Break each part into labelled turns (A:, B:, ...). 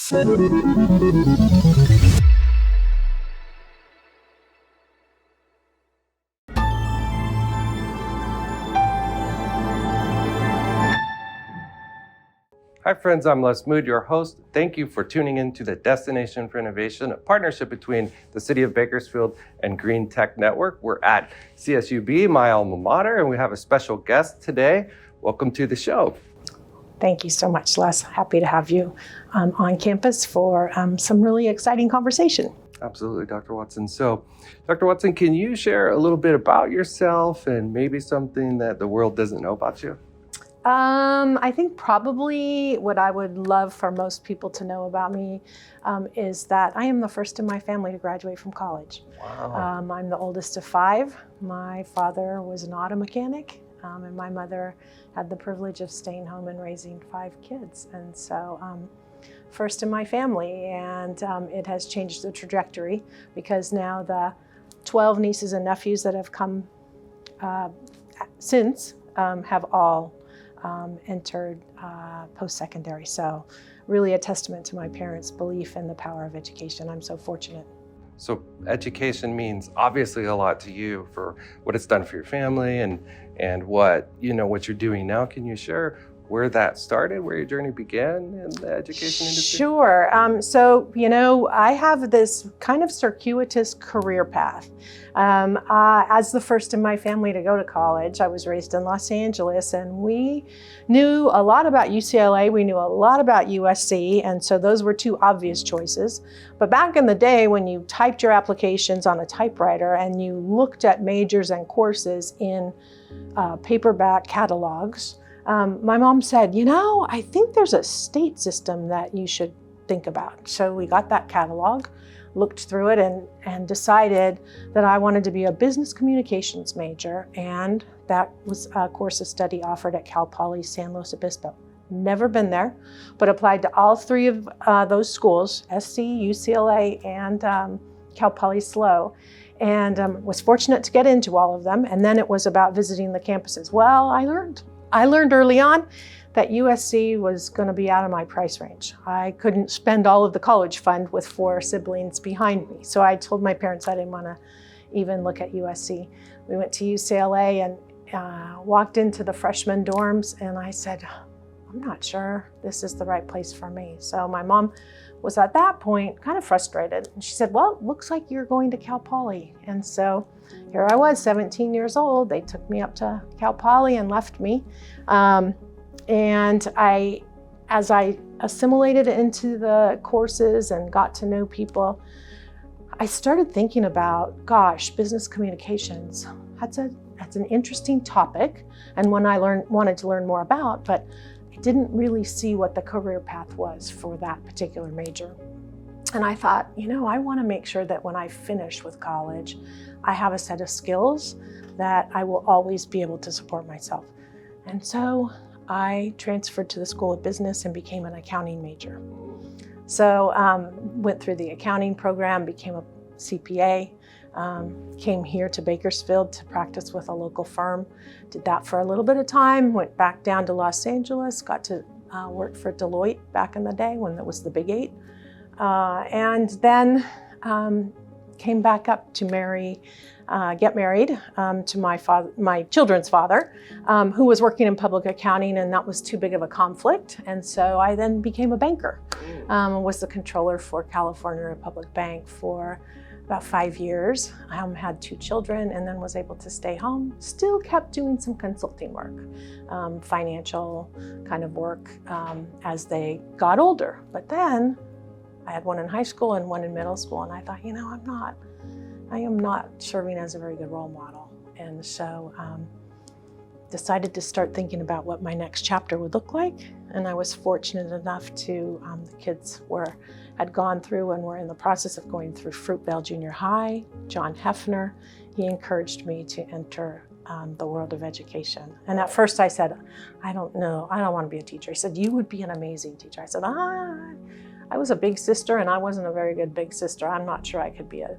A: Hi friends, I'm Les Mood, your host. Thank you for tuning in to the Destination for Innovation, a partnership between the City of Bakersfield and GreenTech Network. We're at CSUB, my alma mater, and we have a special guest today. Welcome to the show.
B: Thank you so much, Les. Happy to have you on campus for some really exciting conversation.
A: Absolutely, Dr. Watson. So, Dr. Watson, can you share a little bit about yourself and maybe something that the world doesn't know about you?
B: I think probably what I would love for most people to know about me is that I am the first in my family to graduate from college.
A: Wow.
B: I'm the oldest of 5. My father was an auto mechanic, and my mother had the privilege of staying home and raising 5 kids. And so first in my family, and it has changed the trajectory because now the 12 nieces and nephews that have come since have all entered post-secondary. So really a testament to my parents' belief in the power of education. I'm so fortunate.
A: So education means obviously a lot to you for what it's done for your family and what you're doing now. Can you share where that started, where your journey began in the education industry?
B: Sure. So, I have this kind of circuitous career path. As the first in my family to go to college, I was raised in Los Angeles, and we knew a lot about UCLA. We knew a lot about USC, and so those were 2 obvious choices. But back in the day, when you typed your applications on a typewriter and you looked at majors and courses in paperback catalogs, my mom said, I think there's a state system that you should think about. So we got that catalog, looked through it, and decided that I wanted to be a business communications major, and that was a course of study offered at Cal Poly San Luis Obispo. Never been there, but applied to all 3 of those schools, SC, UCLA, and Cal Poly SLO. And was fortunate to get into all of them. And then it was about visiting the campuses. Well, I learned early on that USC was going to be out of my price range. I couldn't spend all of the college fund with 4 siblings behind me. So I told my parents I didn't want to even look at USC. We went to UCLA and walked into the freshman dorms, and I said, I'm not sure this is the right place for me. So my mom was at that point kind of frustrated. And she said, well, it looks like you're going to Cal Poly. And so here I was, 17 years old. They took me up to Cal Poly and left me. And as I assimilated into the courses and got to know people, I started thinking about, gosh, business communications. That's an interesting topic and one I wanted to learn more about, but I didn't really see what the career path was for that particular major. And I thought, I want to make sure that when I finish with college, I have a set of skills that I will always be able to support myself. And so I transferred to the School of Business and became an accounting major. So went through the accounting program, became a CPA, came here to Bakersfield to practice with a local firm. Did that for a little bit of time, went back down to Los Angeles, got to work for Deloitte back in the day when it was the Big 8. And then came back up to get married to my children's father, who was working in public accounting, and that was too big of a conflict. And so I then became a banker, was the controller for California Republic Bank for about 5 years. I had 2 children and then was able to stay home. Still kept doing some consulting work, financial kind of work as they got older. But then I had one in high school and one in middle school, and I thought, I am not serving as a very good role model. And so decided to start thinking about what my next chapter would look like. And I was fortunate enough to, the kids had gone through and were in the process of going through Fruitvale Junior High. John Hefner, he encouraged me to enter the world of education. And at first I said, I don't know, I don't want to be a teacher. He said, you would be an amazing teacher. I said, I was a big sister and I wasn't a very good big sister. I'm not sure I could be a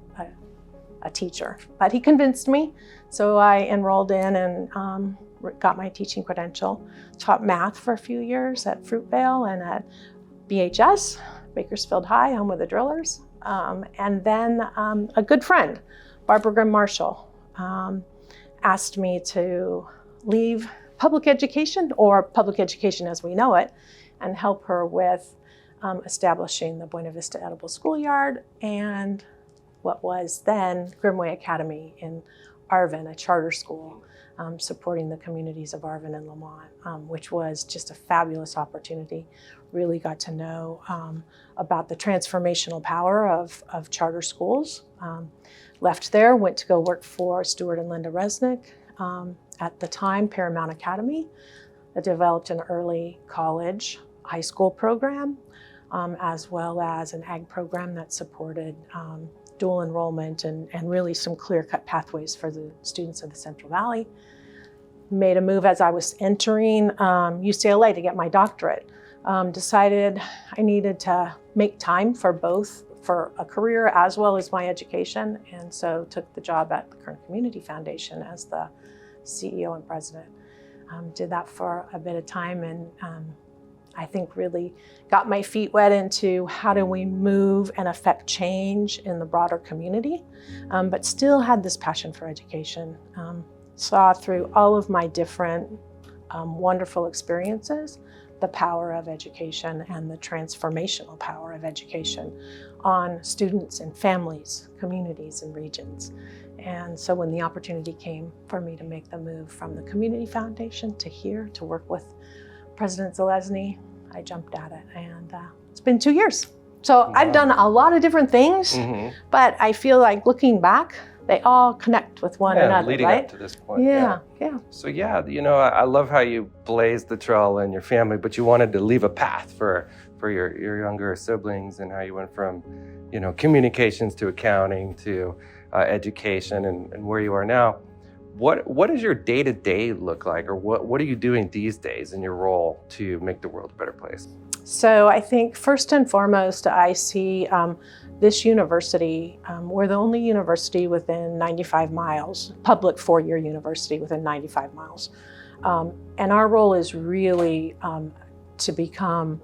B: teacher, but he convinced me. So I enrolled in and got my teaching credential, taught math for a few years at Fruitvale and at BHS, Bakersfield High, home of the Drillers. And then a good friend, Barbara Grimm Marshall, asked me to leave public education, or public education as we know it, and help her with establishing the Buena Vista Edible Schoolyard and what was then Grimway Academy in Arvin, a charter school supporting the communities of Arvin and Lamont, which was just a fabulous opportunity. Really got to know about the transformational power of charter schools. Left there, went to go work for Stuart and Linda Resnick, at the time Paramount Academy, that developed an early college, high school program, as well as an ag program that supported dual enrollment and really some clear-cut pathways for the students of the Central Valley. Made a move as I was entering UCLA to get my doctorate. Decided I needed to make time for both, for a career as well as my education, and so took the job at the Kern Community Foundation as the CEO and president. Did that for a bit of time, and I think really got my feet wet into how do we move and affect change in the broader community, but still had this passion for education. Saw through all of my different wonderful experiences the power of education and the transformational power of education on students and families, communities and regions. And so when the opportunity came for me to make the move from the Community Foundation to here to work with President Zelezny, I jumped at it, and it's been 2 years. So wow. I've done a lot of different things, but I feel like looking back, they all connect with one another,
A: leading
B: right?
A: up to this point.
B: Yeah.
A: So I love how you blazed the trail in your family, but you wanted to leave a path for your younger siblings, and how you went from, communications to accounting to education and where you are now. What does your day-to-day look like, or what are you doing these days in your role to make the world a better place?
B: So I think first and foremost, I see this university, we're the only university within 95 miles, public four-year university within 95 miles. And our role is really to become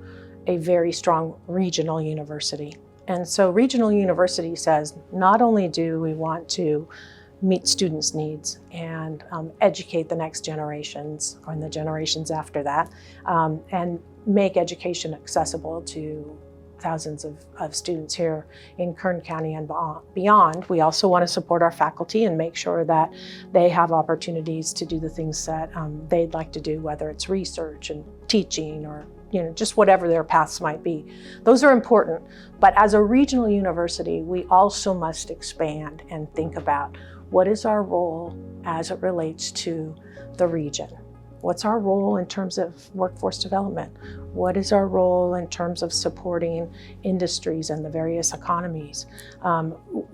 B: a very strong regional university. And so regional university says, not only do we want to meet students' needs and educate the next generations or the generations after that, and make education accessible to thousands of students here in Kern County and beyond. We also want to support our faculty and make sure that they have opportunities to do the things that they'd like to do, whether it's research and teaching or just whatever their paths might be. Those are important. But as a regional university, we also must expand and think about what is our role as it relates to the region. What's our role in terms of workforce development? What is our role in terms of supporting industries and the various economies?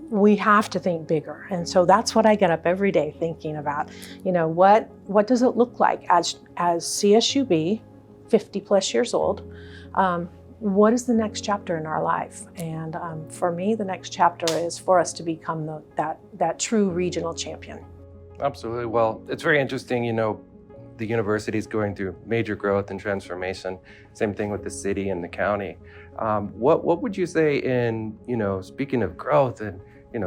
B: We have to think bigger. And so that's what I get up every day thinking about. What does it look like as CSUB, 50 plus years old? What is the next chapter in our life? And for me, the next chapter is for us to become that true regional champion.
A: Absolutely. Well, it's very interesting, the university is going through major growth and transformation. Same thing with the city and the county. What would you say in, speaking of growth and,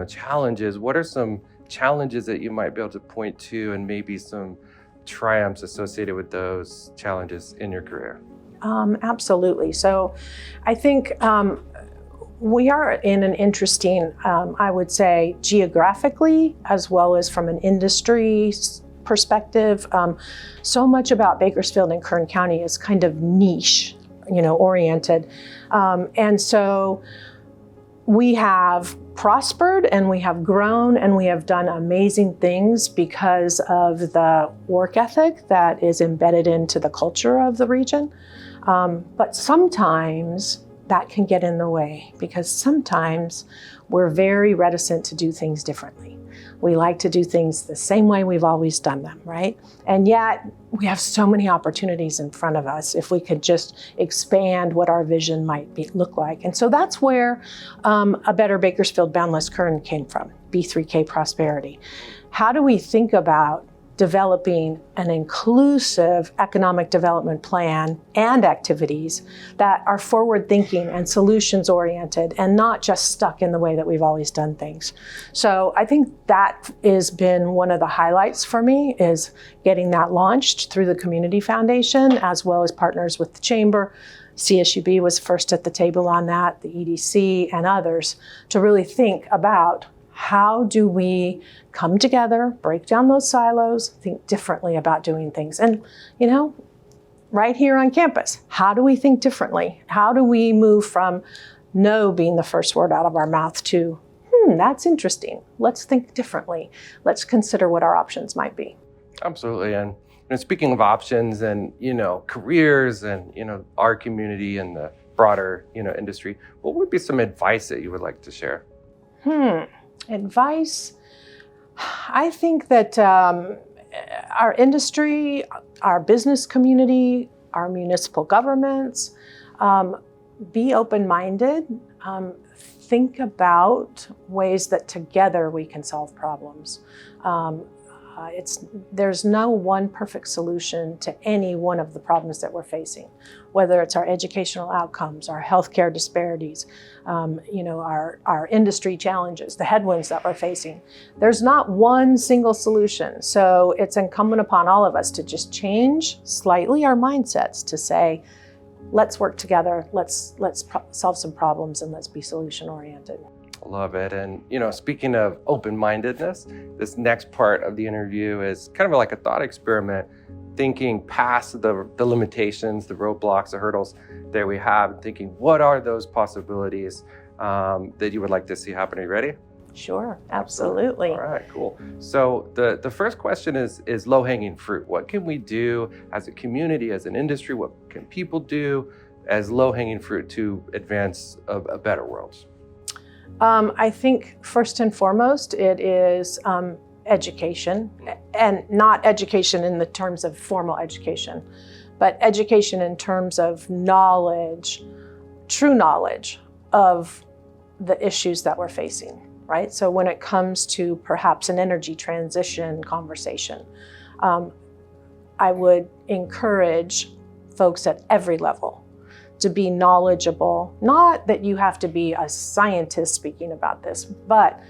A: challenges, what are some challenges that you might be able to point to, and maybe some triumphs associated with those challenges in your career?
B: Absolutely. So I think we are in an interesting, I would say, geographically, as well as from an industry perspective. So much about Bakersfield and Kern County is kind of niche, oriented. And so we have prospered and we have grown and we have done amazing things because of the work ethic that is embedded into the culture of the region. But sometimes that can get in the way, because sometimes we're very reticent to do things differently. We like to do things the same way we've always done them, right? And yet we have so many opportunities in front of us if we could just expand what our vision might look like. And so that's where A Better Bakersfield, Boundless Kern came from, B3K Prosperity. How do we think about developing an inclusive economic development plan and activities that are forward-thinking and solutions-oriented and not just stuck in the way that we've always done things. So I think that has been one of the highlights for me, is getting that launched through the Community Foundation as well as partners with the Chamber. CSUB was first at the table on that, the EDC and others, to really think about how do we come together, break down those silos, think differently about doing things. And, you know, right here on campus, how do we think differently? How do we move from no being the first word out of our mouth to, that's interesting. Let's think differently. Let's consider what our options might be.
A: Absolutely. And speaking of options and, careers and, our community and the broader, industry, what would be some advice that you would like to share?
B: Advice? I think that our industry, our business community, our municipal governments, be open-minded, think about ways that together we can solve problems. There's no one perfect solution to any one of the problems that we're facing, whether it's our educational outcomes, our healthcare disparities, our industry challenges, the headwinds that we're facing. There's not one single solution. So it's incumbent upon all of us to just change slightly our mindsets to say, let's work together, let's solve some problems, and let's be solution oriented.
A: Love it. And, speaking of open-mindedness, this next part of the interview is kind of like a thought experiment, thinking past the limitations, the roadblocks, the hurdles that we have, thinking what are those possibilities that you would like to see happen. Are you ready?
B: Sure, absolutely.
A: All right, cool. So the first question is low-hanging fruit. What can we do as a community, as an industry? What can people do as low-hanging fruit to advance a better world?
B: I think first and foremost, it is education, and not education in the terms of formal education, but education in terms of knowledge, true knowledge of the issues that we're facing, right? So when it comes to perhaps an energy transition conversation, I would encourage folks at every level to be knowledgeable. Not that you have to be a scientist speaking about this, but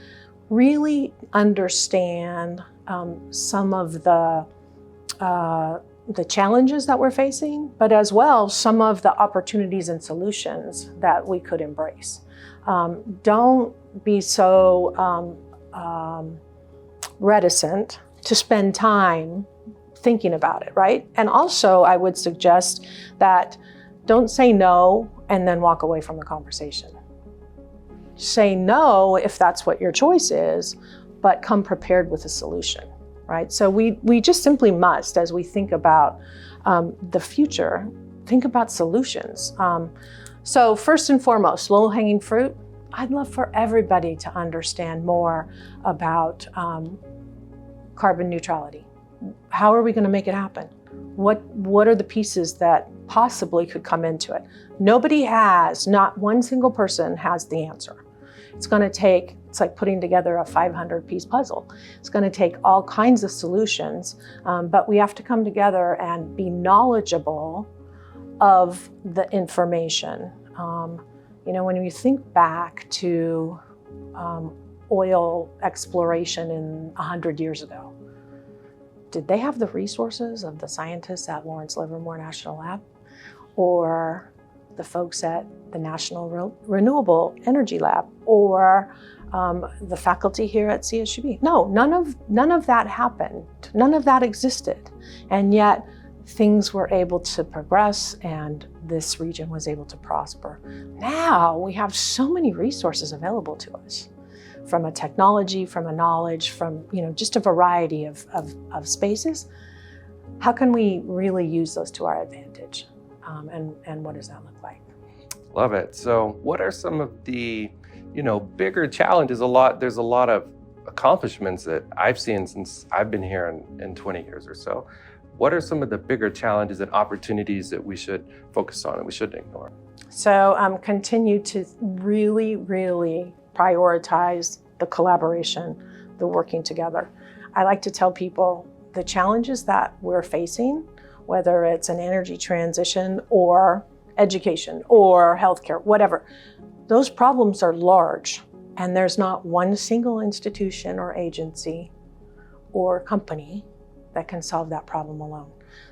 B: really understand some of the challenges that we're facing, but as well some of the opportunities and solutions that we could embrace. Don't be so reticent to spend time thinking about it, right? And also I would suggest that don't say no and then walk away from the conversation. Say no if that's what your choice is, but come prepared with a solution, right? So we just simply must, as we think about the future, think about solutions. So first and foremost, low-hanging fruit, I'd love for everybody to understand more about carbon neutrality. How are we going to make it happen? What are the pieces that possibly could come into it? Not one single person has the answer. It's going to take, it's like putting together a 500-piece puzzle. It's going to take all kinds of solutions, but we have to come together and be knowledgeable of the information. When you think back to oil exploration 100 years ago, did they have the resources of the scientists at Lawrence Livermore National Lab or the folks at the National Renewable Energy Lab or the faculty here at CSUB? No, none of that happened. None of that existed. And yet things were able to progress and this region was able to prosper. Now we have so many resources available to us, from a technology, from a knowledge, from just a variety of spaces. How can we really use those to our advantage? And what does that look like?
A: Love it. So what are some of the bigger challenges? There's a lot of accomplishments that I've seen since I've been here in 20 years or so. What are some of the bigger challenges and opportunities that we should focus on and we shouldn't ignore?
B: So continue to really, really prioritize the collaboration, the working together. I like to tell people the challenges that we're facing, whether it's an energy transition or education or healthcare, whatever, those problems are large. And there's not one single institution or agency or company that can solve that problem alone.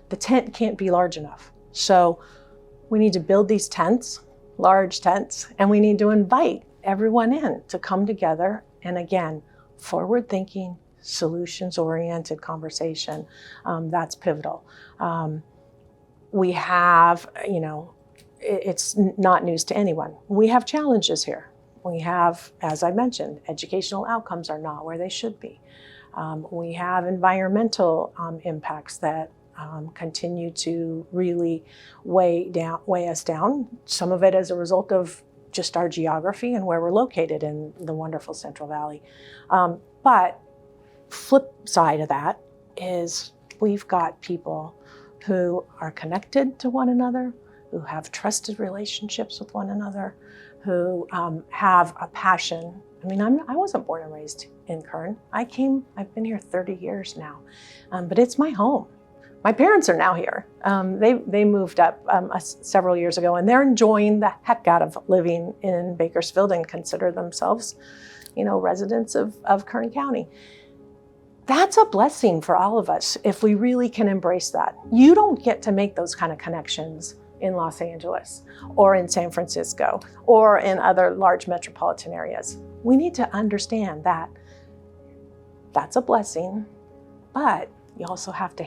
B: The tent can't be large enough. So we need to build these tents, large tents, and we need to invite everyone in to come together. And again, forward-thinking, solutions-oriented conversation, that's pivotal. We have, it's not news to anyone. We have challenges here. We have, as I mentioned, educational outcomes are not where they should be. We have environmental impacts that continue to really weigh us down. Some of it as a result of just our geography and where we're located in the wonderful Central Valley. But flip side of that is we've got people who are connected to one another, who have trusted relationships with one another, who have a passion. I mean, I wasn't born and raised in Kern. I've been here 30 years now, but it's my home. My parents are now here. They moved up several years ago, and they're enjoying the heck out of living in Bakersfield and consider themselves, residents of Kern County. That's a blessing for all of us if we really can embrace that. You don't get to make those kind of connections in Los Angeles or in San Francisco or in other large metropolitan areas. We need to understand that that's a blessing, but you also have to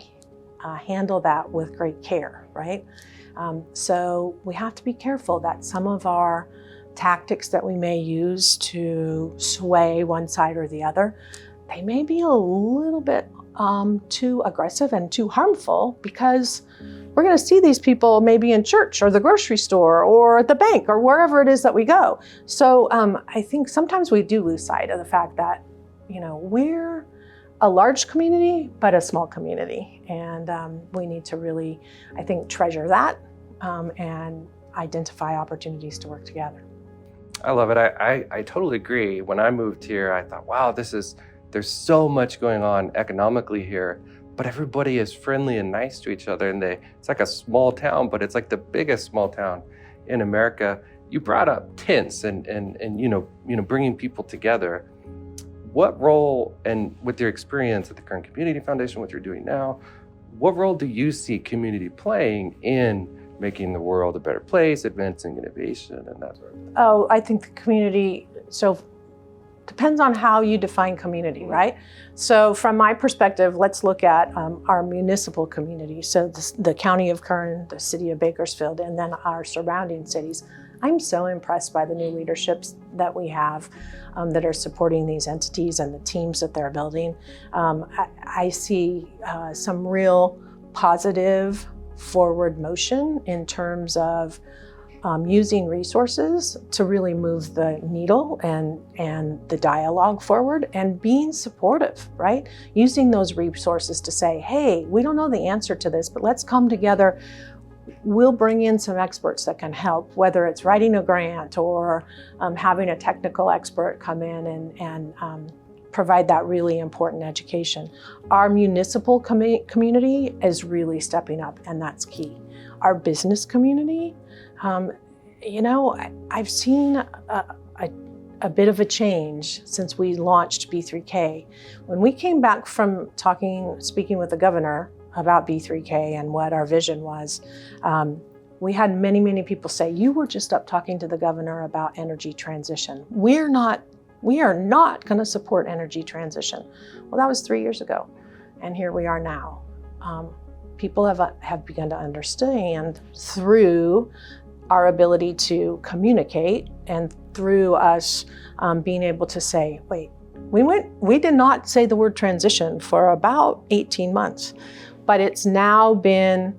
B: handle that with great care, right? So we have to be careful that some of our tactics that we may use to sway one side or the other, they may be a little bit too aggressive and too harmful, because we're going to see these people maybe in church or the grocery store or at the bank or wherever it is that we go. So I think sometimes we do lose sight of the fact that, we're a large community, but a small community. And we need to really, I think, treasure that and identify opportunities to work together.
A: I love it. I totally agree. When I moved here, I thought, wow, there's so much going on economically here, but everybody is friendly and nice to each other. And it's like a small town, but it's like the biggest small town in America. You brought up tents and bringing people together. What role, and with your experience at the Kern Community Foundation, what you're doing now, what role do you see community playing in making the world a better place, advancing innovation and that sort of thing?
B: Oh, I think the community, depends on how you define community, right? So from my perspective, let's look at our municipal community. So the county of Kern, the city of Bakersfield, and then our surrounding cities. I'm so impressed by the new leaderships that we have that are supporting these entities and the teams that they're building. I see some real positive forward motion in terms of using resources to really move the needle and the dialogue forward, and being supportive, right? Using those resources to say, hey, we don't know the answer to this, but let's come together. We'll bring in some experts that can help, whether it's writing a grant or having a technical expert come in and provide that really important education. Our municipal community is really stepping up, and that's key. Our business community, I've seen a bit of a change since we launched B3K. When we came back from speaking with the governor about B3K and what our vision was, we had many, many people say, you were just up talking to the governor about energy transition. We are not going to support energy transition. Well, that was 3 years ago, and here we are now. People have begun to understand through our ability to communicate and through us being able to say, wait, we did not say the word transition for about 18 months, but it's now been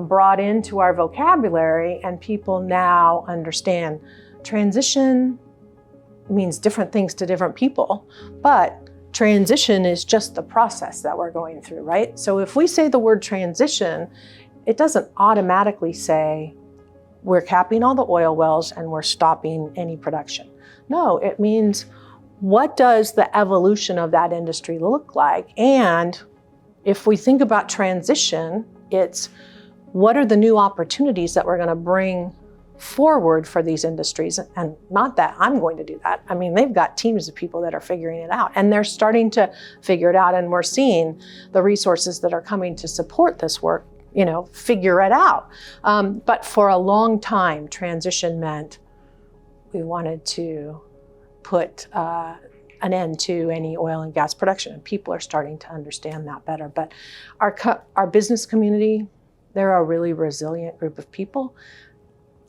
B: brought into our vocabulary, and people now understand transition means different things to different people, but transition is just the process that we're going through, right? So if we say the word transition, it doesn't automatically say we're capping all the oil wells and we're stopping any production. No, it means what does the evolution of that industry look like, and If we think about transition, it's what are the new opportunities that we're going to bring forward for these industries? And not that I'm going to do that. I mean, they've got teams of people that are figuring it out, and they're starting to figure it out, and we're seeing the resources that are coming to support this work, figure it out. But for a long time, transition meant we wanted to put an end to any oil and gas production, and people are starting to understand that better. But our business community, they're a really resilient group of people.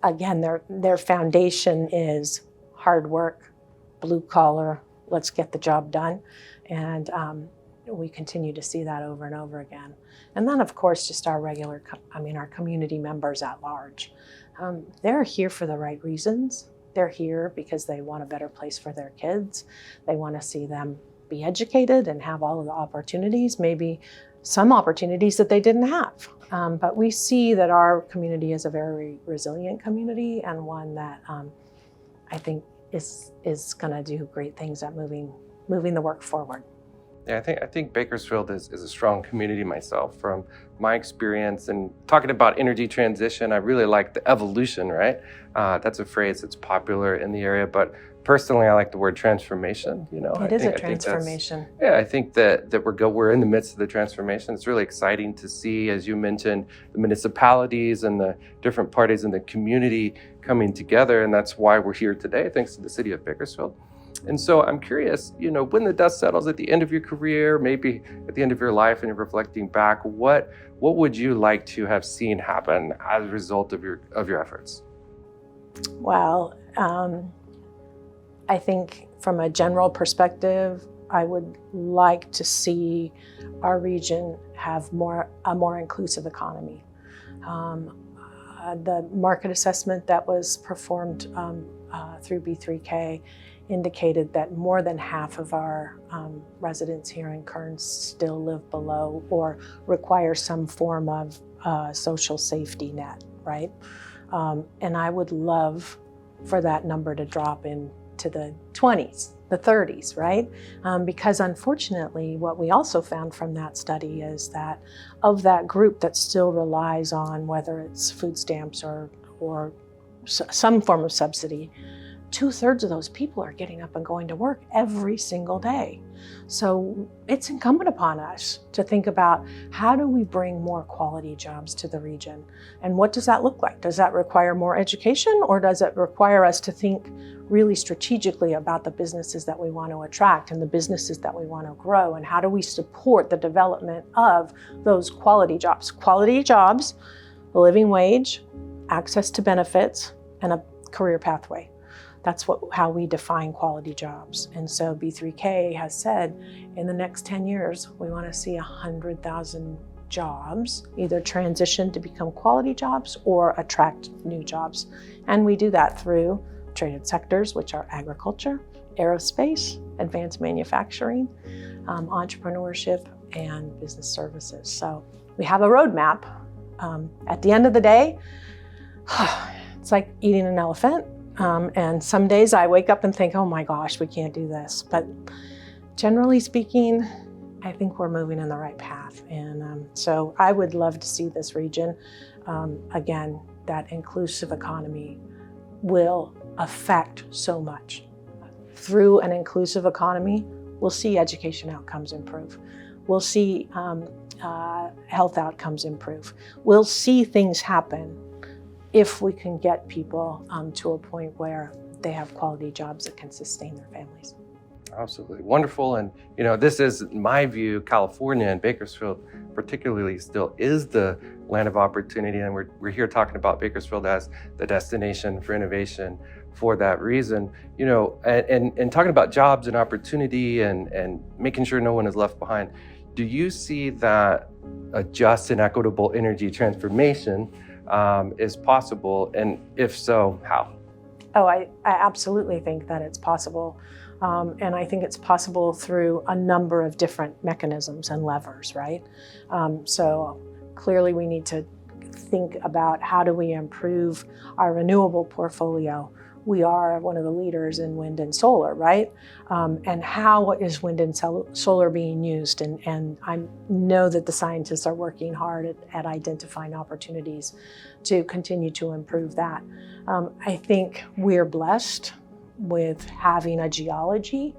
B: Again, their foundation is hard work, blue collar, let's get the job done. And we continue to see that over and over again. And then, of course, just our our community members at large. They're here for the right reasons. They're here because they want a better place for their kids. They want to see them be educated and have all of the opportunities, maybe some opportunities that they didn't have. But we see that our community is a very resilient community, and one that I think is going to do great things at moving the work forward.
A: Yeah, I think Bakersfield is a strong community myself. From my experience and talking about energy transition, I really like the evolution, right? That's a phrase that's popular in the area, but personally, I like the word transformation.
B: It is a transformation.
A: I think that we're in the midst of the transformation. It's really exciting to see, as you mentioned, the municipalities and the different parties in the community coming together, and that's why we're here today, thanks to the city of Bakersfield. And so I'm curious, when the dust settles at the end of your career, maybe at the end of your life, and you're reflecting back, what would you like to have seen happen as a result of your efforts?
B: Well, I think from a general perspective, I would like to see our region have a more inclusive economy. The market assessment that was performed through B3K indicated that more than half of our residents here in Kearns still live below or require some form of social safety net, right? And I would love for that number to drop into the 20s, the 30s, right? Because unfortunately, what we also found from that study is that of that group that still relies on whether it's food stamps or some form of subsidy, 2/3 of those people are getting up and going to work every single day. So it's incumbent upon us to think about how do we bring more quality jobs to the region? And what does that look like? Does that require more education, or does it require us to think really strategically about the businesses that we want to attract and the businesses that we want to grow? And how do we support the development of those quality jobs? Quality jobs, a living wage, access to benefits, and a career pathway. That's how we define quality jobs. And so B3K has said in the next 10 years, we want to see 100,000 jobs either transition to become quality jobs or attract new jobs. And we do that through traded sectors, which are agriculture, aerospace, advanced manufacturing, entrepreneurship, and business services. So we have a roadmap. At the end of the day, it's like eating an elephant. And some days I wake up and think, oh my gosh, we can't do this. But generally speaking, I think we're moving in the right path. And so I would love to see this region, again, that inclusive economy will affect so much. Through an inclusive economy, we'll see education outcomes improve. We'll see health outcomes improve. We'll see things happen if we can get people to a point where they have quality jobs that can sustain their families.
A: Absolutely. Wonderful. And, this is, in my view, California and Bakersfield particularly still is the land of opportunity. And we're here talking about Bakersfield as the destination for innovation for that reason, and talking about jobs and opportunity and making sure no one is left behind. Do you see that a just and equitable energy transformation is possible? And if so, how?
B: Oh, I absolutely think that it's possible. And I think it's possible through a number of different mechanisms and levers, right? So clearly we need to think about how do we improve our renewable portfolio, we are one of the leaders in wind and solar, right? And how is wind and solar being used? And I know that the scientists are working hard at identifying opportunities to continue to improve that. I think we're blessed with having a geology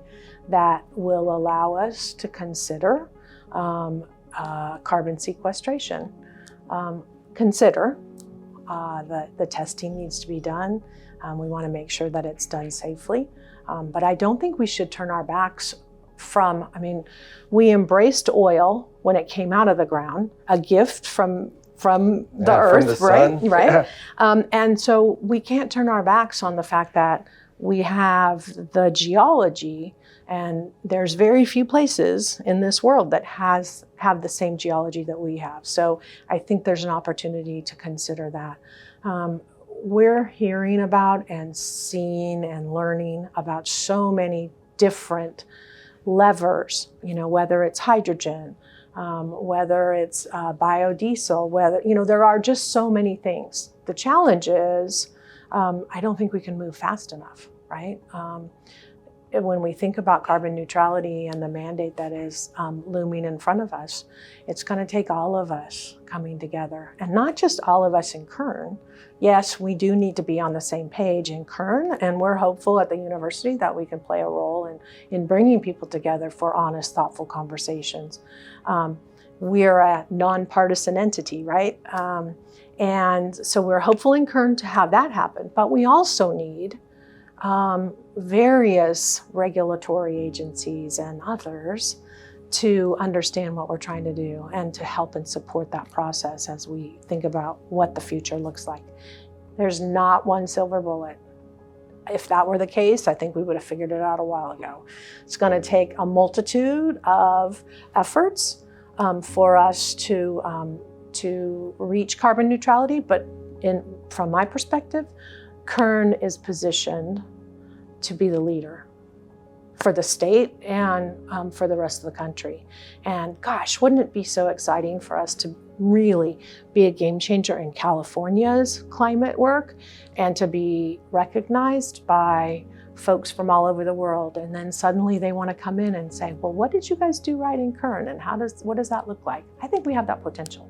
B: that will allow us to consider carbon sequestration. The testing needs to be done. We want to make sure that it's done safely. But I don't think we should turn our backs we embraced oil when it came out of the ground, a gift from the earth,
A: from the
B: right? And so we can't turn our backs on the fact that we have the geology, and there's very few places in this world that have the same geology that we have. So I think there's an opportunity to consider that. We're hearing about and seeing and learning about so many different levers, whether it's hydrogen, whether it's biodiesel, there are just so many things. The challenge is, I don't think we can move fast enough, right? When we think about carbon neutrality and the mandate that is looming in front of us, it's going to take all of us coming together, and not just all of us in Kern. Yes, we do need to be on the same page in Kern, and we're hopeful at the university that we can play a role in bringing people together for honest, thoughtful conversations. We're a nonpartisan entity, right? And so we're hopeful in Kern to have that happen, but we also need various regulatory agencies and others to understand what we're trying to do and to help and support that process as we think about what the future looks like. There's not one silver bullet. If that were the case, I think we would have figured it out a while ago. It's going to take a multitude of efforts for us to reach carbon neutrality, but from my perspective, Kern is positioned to be the leader for the state and for the rest of the country. And gosh, wouldn't it be so exciting for us to really be a game changer in California's climate work and to be recognized by folks from all over the world, and then suddenly they want to come in and say, well, what did you guys do right in Kern, and what does that look like? I think we have that potential.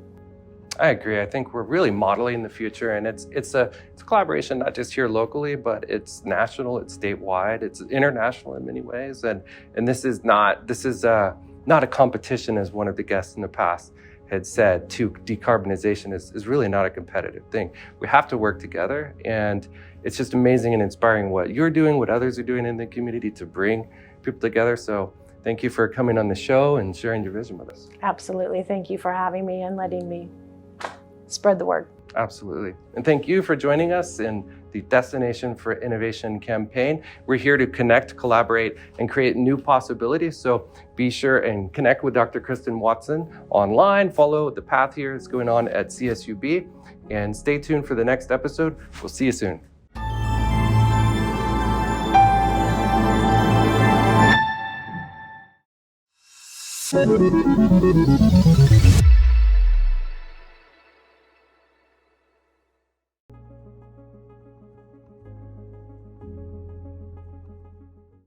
A: I agree. I think we're really modeling the future, and it's a collaboration not just here locally, but it's national, it's statewide, it's international in many ways, and this is not a competition, as one of the guests in the past had said. To decarbonization is really not a competitive thing. We have to work together, and it's just amazing and inspiring what you're doing, what others are doing in the community to bring people together. So thank you for coming on the show and sharing your vision with us.
B: Absolutely. Thank you for having me and letting me spread the word.
A: Absolutely. And thank you for joining us in the Destination for Innovation campaign. We're here to connect, collaborate, and create new possibilities. So be sure and connect with Dr. Kristen Watson online. Follow the path here that's going on at CSUB. And stay tuned for the next episode. We'll see you soon.